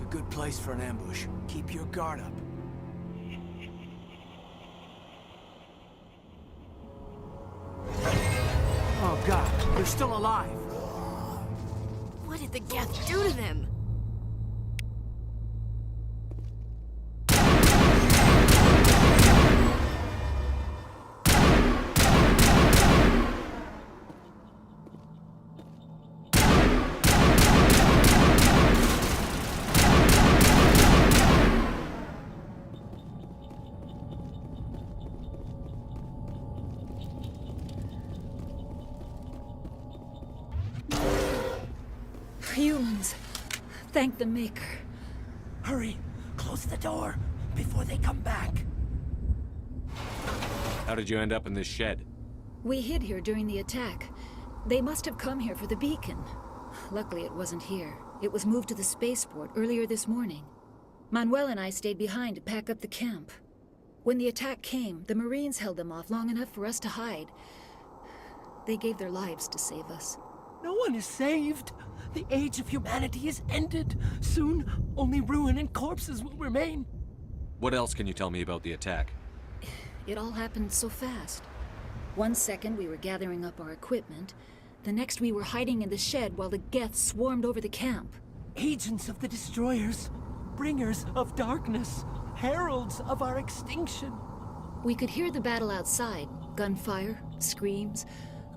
a good place for an ambush. Keep your guard up. Oh god, they're still alive! What did the Geth do to them? Humans. Thank the Maker. Hurry! Close the door before they come back. How did you end up in this shed? We hid here during the attack. They must have come here for the beacon. Luckily, it wasn't here. It was moved to the spaceport earlier this morning. Manuel and I stayed behind to pack up the camp. When the attack came, the Marines held them off long enough for us to hide. They gave their lives to save us. No one is saved. The age of humanity is ended. Soon, only ruin and corpses will remain. What else can you tell me about the attack? It all happened so fast. 1 second we were gathering up our equipment. The next we were hiding in the shed while the Geth swarmed over the camp. Agents of the Destroyers, bringers of darkness, heralds of our extinction. We could hear the battle outside. Gunfire, screams.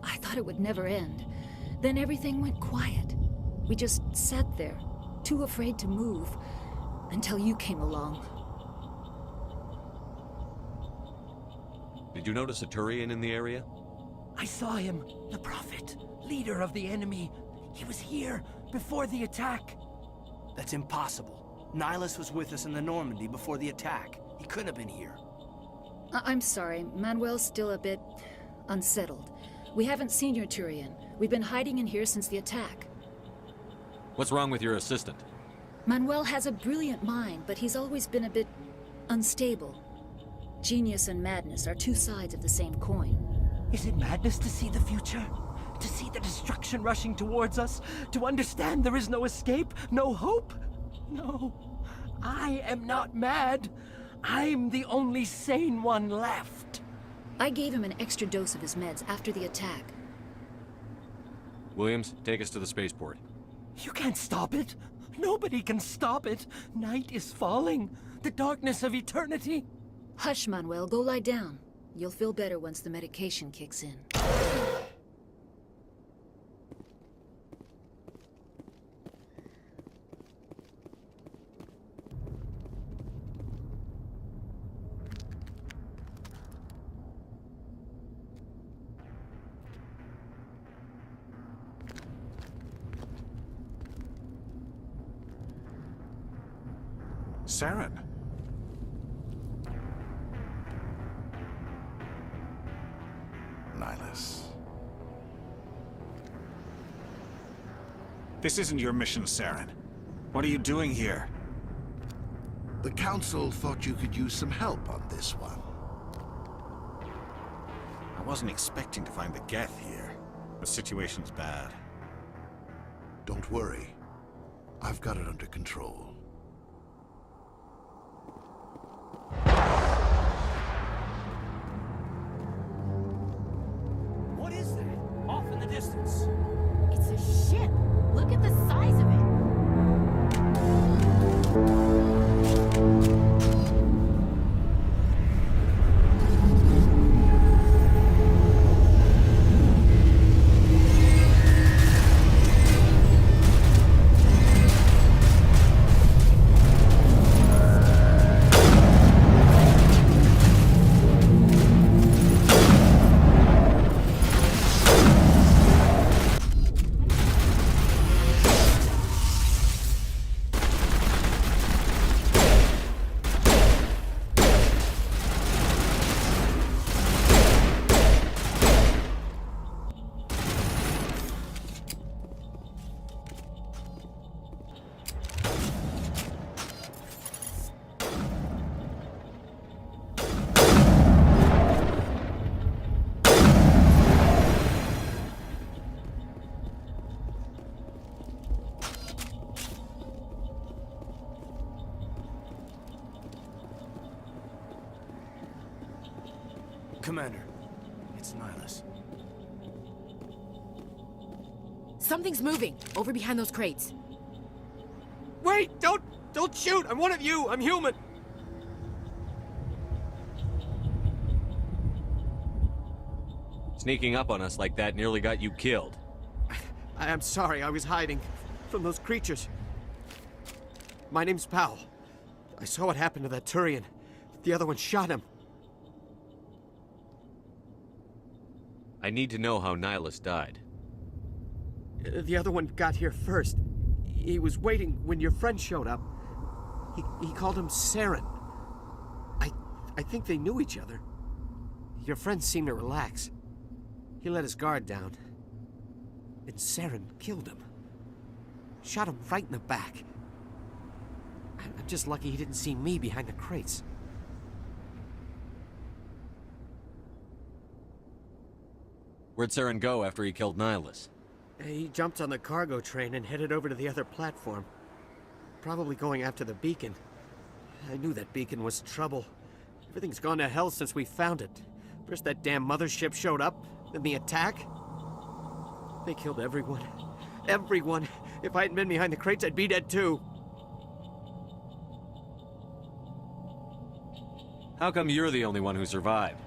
I thought it would never end. Then everything went quiet. We just sat there, too afraid to move, until you came along. Did you notice a Turian in the area? I saw him, the Prophet, leader of the enemy. He was here before the attack. That's impossible. Nihilus was with us in the Normandy before the attack. He couldn't have been here. I'm sorry, Manuel's still a bit unsettled. We haven't seen your Turian. We've been hiding in here since the attack. What's wrong with your assistant? Manuel has a brilliant mind, but he's always been a bit unstable. Genius and madness are two sides of the same coin. Is it madness to see the future? To see the destruction rushing towards us? To understand there is no escape? No hope? No. I am not mad. I'm the only sane one left. I gave him an extra dose of his meds after the attack. Williams, take us to the spaceport. You can't stop it. Nobody can stop it. Night is falling. The darkness of eternity. Hush, Manuel. Go lie down. You'll feel better once the medication kicks in. Saren. Nihilus. This isn't your mission, Saren. What are you doing here? The Council thought you could use some help on this one. I wasn't expecting to find the Geth here. The situation's bad. Don't worry. I've got it under control. What is that? Off in the distance. It's a ship. Look at the size of it. Commander, it's Nihilus. Something's moving over behind those crates. Wait! Don't shoot! I'm one of you! I'm human! Sneaking up on us like that nearly got you killed. I'm sorry, I was hiding from those creatures. My name's Powell. I saw what happened to that Turian. The other one shot him. I need to know how Nihilus died. The other one got here first. He was waiting when your friend showed up. He called him Saren. I think they knew each other. Your friend seemed to relax. He let his guard down. And Saren killed him. Shot him right in the back. I'm just lucky he didn't see me behind the crates. Where'd Saren go after he killed Nihilus? He jumped on the cargo train and headed over to the other platform. Probably going after the beacon. I knew that beacon was trouble. Everything's gone to hell since we found it. First that damn mothership showed up, then the attack. They killed everyone. Everyone. If I hadn't been behind the crates, I'd be dead too. How come you're the only one who survived?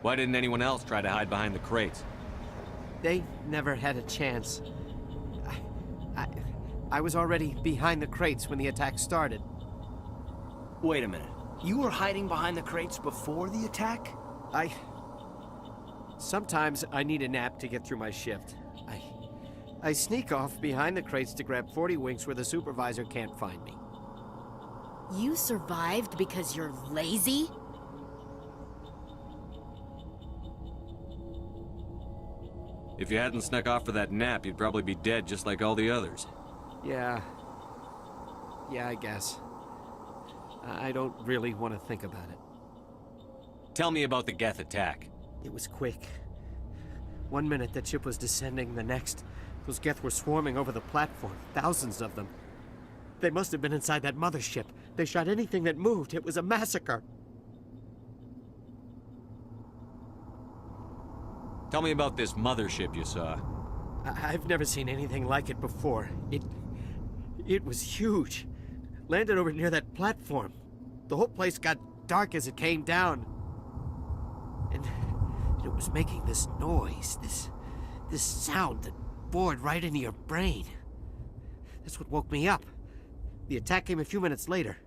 Why didn't anyone else try to hide behind the crates? They never had a chance. I was already behind the crates when the attack started. Wait a minute. You were hiding behind the crates before the attack? Sometimes I need a nap to get through my shift. I sneak off behind the crates to grab 40 winks where the supervisor can't find me. You survived because you're lazy? If you hadn't snuck off for that nap, you'd probably be dead just like all the others. Yeah, I guess. I don't really want to think about it. Tell me about the Geth attack. It was quick. 1 minute that ship was descending, the next, those Geth were swarming over the platform. Thousands of them. They must have been inside that mothership. They shot anything that moved. It was a massacre. Tell me about this mothership you saw. I've never seen anything like it before. It was huge. Landed over near that platform. The whole place got dark as it came down. And it was making this noise, this sound that bored right into your brain. That's what woke me up. The attack came a few minutes later.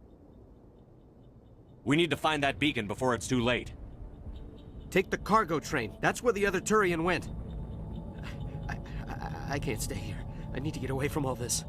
We need to find that beacon before it's too late. Take the cargo train. That's where the other Turian went. I can't stay here. I need to get away from all this.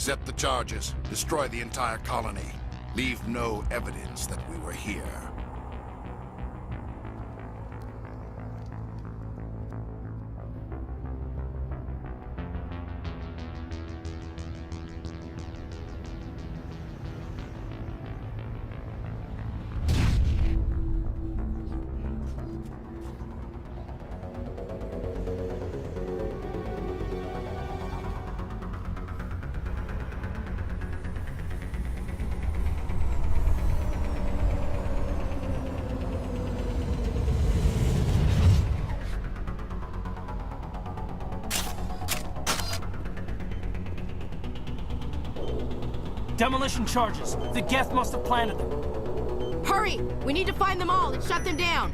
Set the charges. Destroy the entire colony. Leave no evidence that we were here. Demolition charges. The Geth must have planted them. Hurry! We need to find them all and shut them down.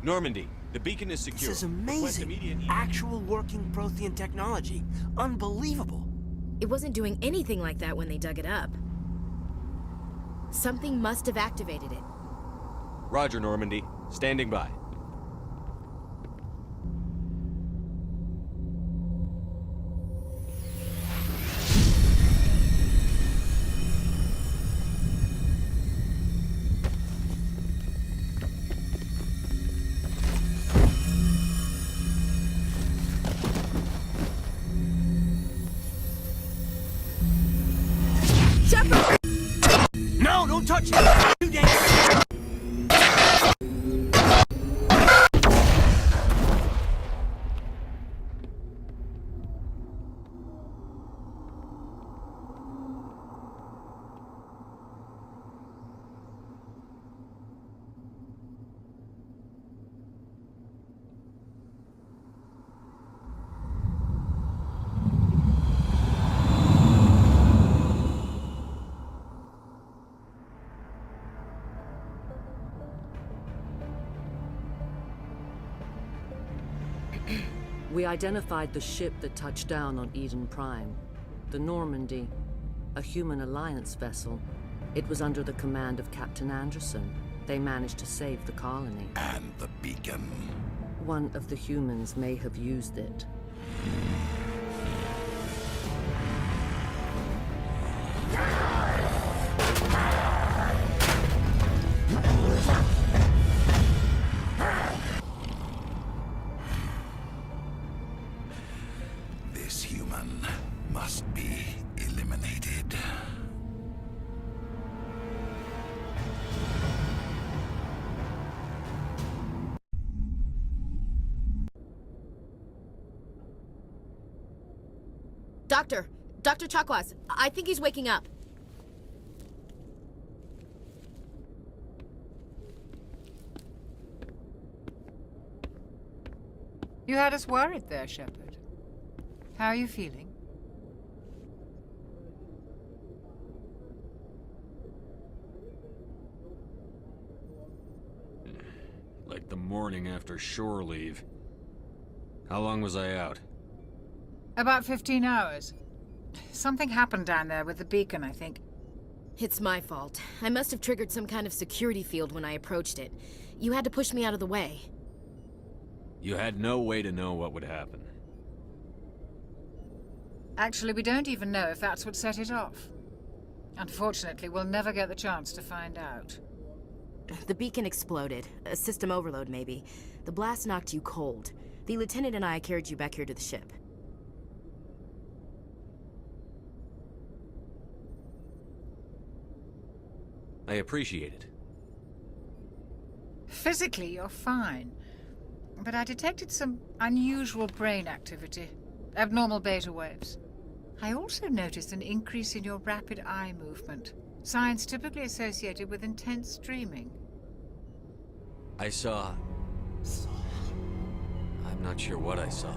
Normandy, the beacon is secure. This is Request amazing. immediate- Actual working Prothean technology. Unbelievable. It wasn't doing anything like that when they dug it up. Something must have activated it. Roger, Normandy. Standing by. No, don't touch it! Too dangerous! We identified the ship that touched down on Eden Prime. The Normandy. A human alliance vessel. It was under the command of Captain Anderson. They managed to save the colony. And the beacon. One of the humans may have used it. This human must be eliminated. Dr. Chakwas, I think he's waking up. You had us worried there, Shepard. How are you feeling? Like the morning after shore leave. How long was I out? About 15 hours. Something happened down there with the beacon, I think. It's my fault. I must have triggered some kind of security field when I approached it. You had to push me out of the way. You had no way to know what would happen. Actually, we don't even know if that's what set it off. Unfortunately, we'll never get the chance to find out. The beacon exploded. A system overload, maybe. The blast knocked you cold. The lieutenant and I carried you back here to the ship. I appreciate it. Physically, you're fine. But I detected some unusual brain activity. Abnormal beta waves. I also noticed an increase in your rapid eye movement. Signs typically associated with intense dreaming. I saw... I'm not sure what I saw.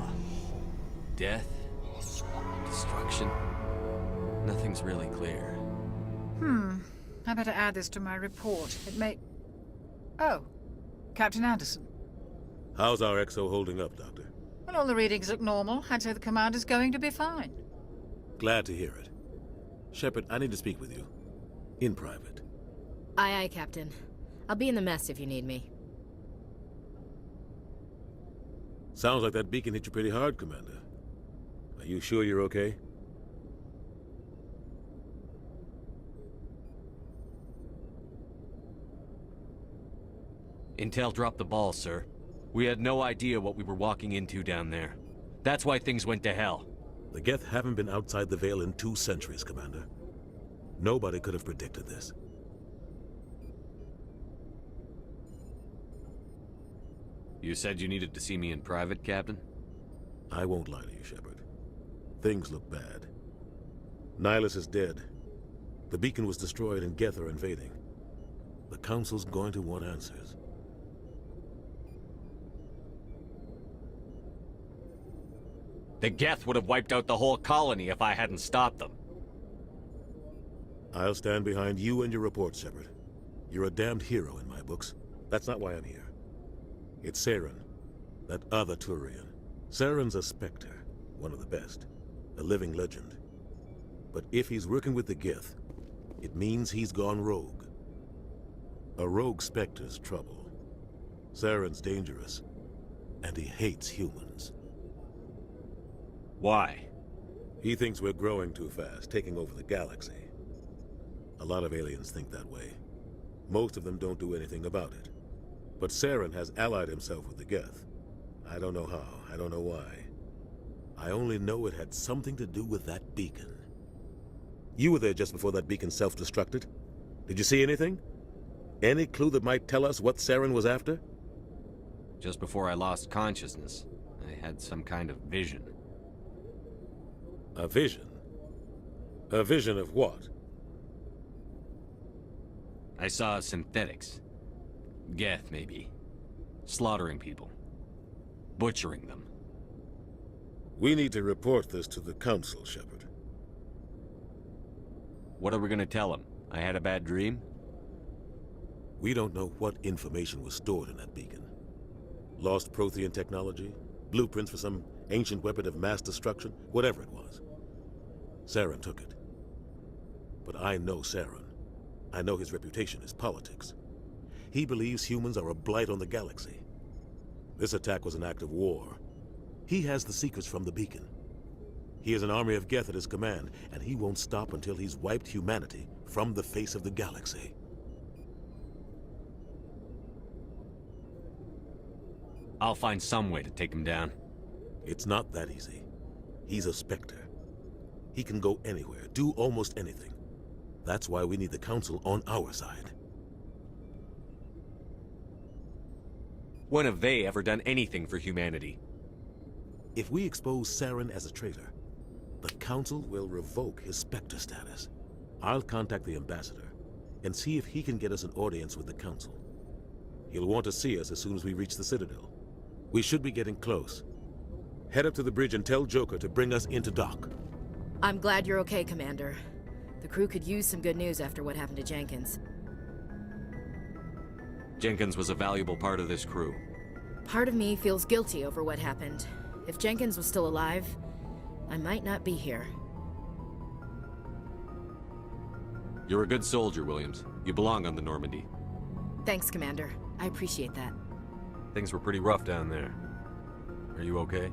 Death? Destruction? Nothing's really clear. I better add this to my report. It may... Oh, Captain Anderson. How's our XO holding up, Doctor? Well, all the readings look normal. I'd say the commander's going to be fine. Glad to hear it. Shepard, I need to speak with you. In private. Aye, Captain. I'll be in the mess if you need me. Sounds like that beacon hit you pretty hard, Commander. Are you sure you're okay? Intel dropped the ball, sir. We had no idea what we were walking into down there. That's why things went to hell. The Geth haven't been outside the Veil in 2 centuries, Commander. Nobody could have predicted this. You said you needed to see me in private, Captain? I won't lie to you, Shepard. Things look bad. Nihilus is dead. The beacon was destroyed and Geth are invading. The Council's going to want answers. The Geth would have wiped out the whole colony if I hadn't stopped them. I'll stand behind you and your report, Shepard. You're a damned hero in my books. That's not why I'm here. It's Saren, that other Turian. Saren's a Spectre, one of the best. A living legend. But if he's working with the Geth, it means he's gone rogue. A rogue Spectre's trouble. Saren's dangerous, and he hates humans. Why? He thinks we're growing too fast, taking over the galaxy. A lot of aliens think that way. Most of them don't do anything about it. But Saren has allied himself with the Geth. I don't know how, I don't know why. I only know it had something to do with that beacon. You were there just before that beacon self-destructed. Did you see anything? Any clue that might tell us what Saren was after? Just before I lost consciousness, I had some kind of vision. A vision? A vision of what? I saw synthetics. Geth, maybe. Slaughtering people. Butchering them. We need to report this to the Council, Shepard. What are we gonna tell them? I had a bad dream? We don't know what information was stored in that beacon. Lost Prothean technology? Blueprints for some ancient weapon of mass destruction? Whatever it was. Saren took it. But I know Saren. I know his reputation is politics. He believes humans are a blight on the galaxy. This attack was an act of war. He has the secrets from the beacon. He has an army of Geth at his command, and he won't stop until he's wiped humanity from the face of the galaxy. I'll find some way to take him down. It's not that easy. He's a Spectre. He can go anywhere, do almost anything. That's why we need the Council on our side. When have they ever done anything for humanity? If we expose Saren as a traitor, the Council will revoke his Spectre status. I'll contact the Ambassador and see if he can get us an audience with the Council. He'll want to see us as soon as we reach the Citadel. We should be getting close. Head up to the bridge and tell Joker to bring us into dock. I'm glad you're okay, Commander. The crew could use some good news after what happened to Jenkins. Jenkins was a valuable part of this crew. Part of me feels guilty over what happened. If Jenkins was still alive, I might not be here. You're a good soldier, Williams. You belong on the Normandy. Thanks, Commander. I appreciate that. Things were pretty rough down there. Are you okay?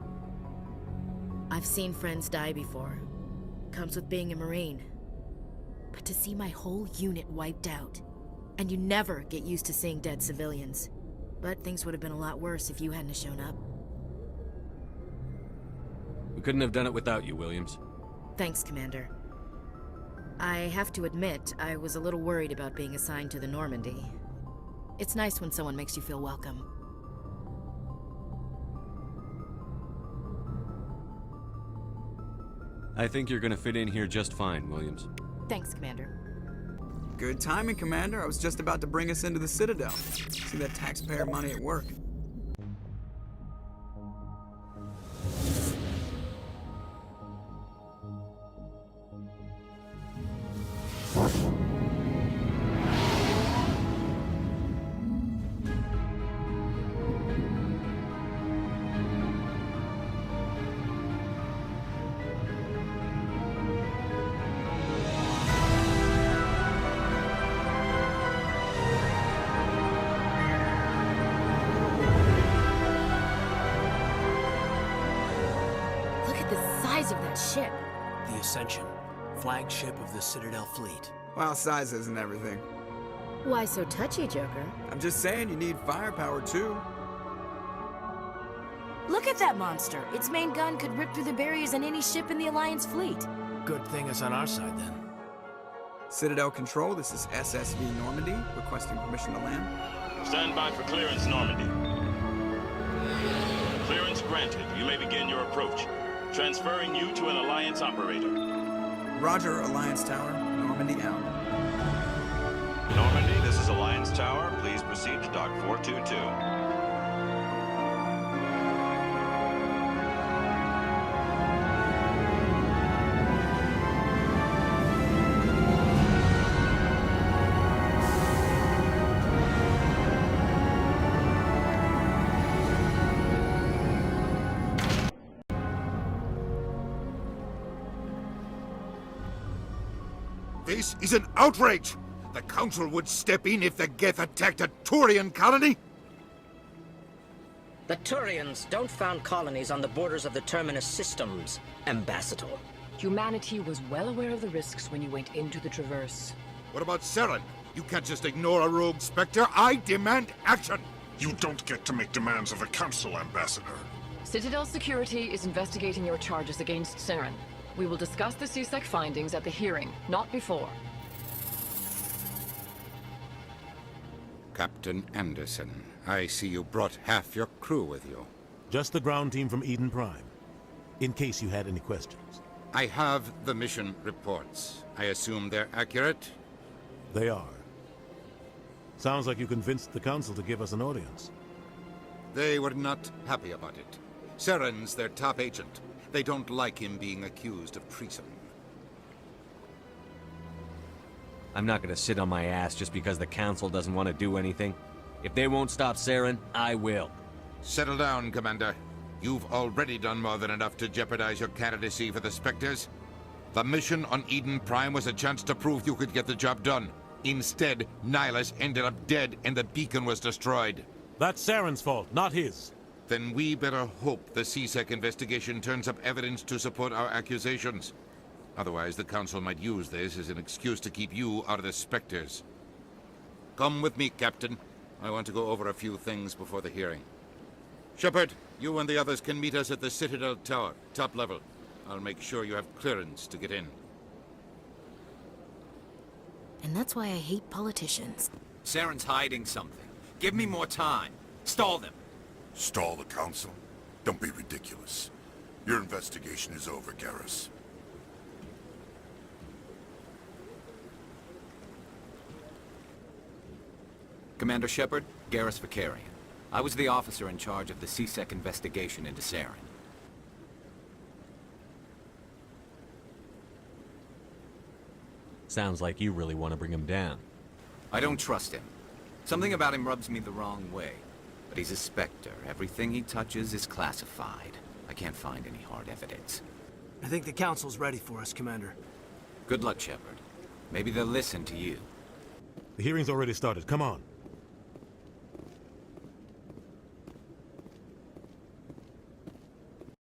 I've seen friends die before. Comes with being a Marine. But to see my whole unit wiped out, and you never get used to seeing dead civilians. But things would have been a lot worse if you hadn't shown up. We couldn't have done it without you, Williams. Thanks, Commander. I have to admit, I was a little worried about being assigned to the Normandy. It's nice when someone makes you feel welcome. I think you're gonna fit in here just fine, Williams. Thanks, Commander. Good timing, Commander. I was just about to bring us into the Citadel. See that taxpayer money at work. Of that ship. The Ascension, flagship of the Citadel fleet. Well, size isn't everything. Why so touchy, Joker? I'm just saying you need firepower, too. Look at that monster. Its main gun could rip through the barriers in any ship in the Alliance fleet. Good thing it's on our side, then. Citadel Control, this is SSV Normandy, requesting permission to land. Stand by for clearance, Normandy. Clearance granted. You may begin your approach. Transferring you to an Alliance operator. Roger, Alliance Tower. Normandy out. Normandy, this is Alliance Tower. Please proceed to Dock 422. This is an outrage! The Council would step in if the Geth attacked a Turian colony? The Turians don't found colonies on the borders of the Terminus systems, Ambassador. Humanity was well aware of the risks when you went into the Traverse. What about Saren? You can't just ignore a rogue Spectre. I demand action! You don't get to make demands of the Council, Ambassador. Citadel Security is investigating your charges against Saren. We will discuss the CSEC findings at the hearing, not before. Captain Anderson, I see you brought half your crew with you. Just the ground team from Eden Prime, in case you had any questions. I have the mission reports. I assume they're accurate? They are. Sounds like you convinced the Council to give us an audience. They were not happy about it. Saren's their top agent. They don't like him being accused of treason. I'm not gonna sit on my ass just because the Council doesn't want to do anything. If they won't stop Saren, I will. Settle down, Commander. You've already done more than enough to jeopardize your candidacy for the Spectres. The mission on Eden Prime was a chance to prove you could get the job done. Instead, Nihilus ended up dead and the beacon was destroyed. That's Saren's fault, not his. Then we better hope the C-Sec investigation turns up evidence to support our accusations. Otherwise, the Council might use this as an excuse to keep you out of the Spectres. Come with me, Captain. I want to go over a few things before the hearing. Shepard, you and the others can meet us at the Citadel Tower, top level. I'll make sure you have clearance to get in. And that's why I hate politicians. Saren's hiding something. Give me more time. Stall them. Stall the Council? Don't be ridiculous. Your investigation is over, Garrus. Commander Shepard, Garrus Vakarian. I was the officer in charge of the C-Sec investigation into Saren. Sounds like you really want to bring him down. I don't trust him. Something about him rubs me the wrong way. But he's a Spectre. Everything he touches is classified. I can't find any hard evidence. I think the Council's ready for us, Commander. Good luck, Shepard. Maybe they'll listen to you. The hearing's already started. Come on.